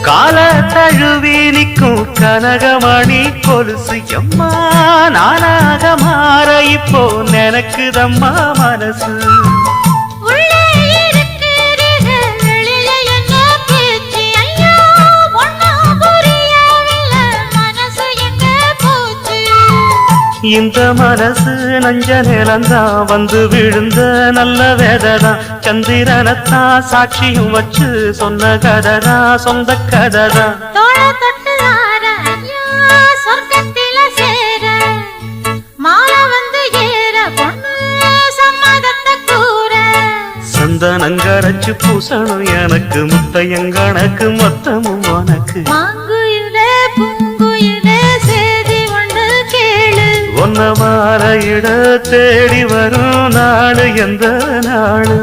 கால தழுவி நிற்கும் கனகமணி கொலுசு எம்மா நானாக மாற இப்போ நினைக்குதம்மா மனசு இந்த மனசு நஞ்ச நிலந்தான் வந்து விழுந்த நல்ல வேததான் சந்திரனத்தான் சாட்சியும் வச்சு சொன்ன கததான் சொந்த கததான் சந்தனங்கரைச்சு பூசணும் எனக்கு முத்தையங்கணக்கு மொத்தமும் உனக்கு ஒன்ன மாற இட தேடி வரும் நாடு எந்த நாடு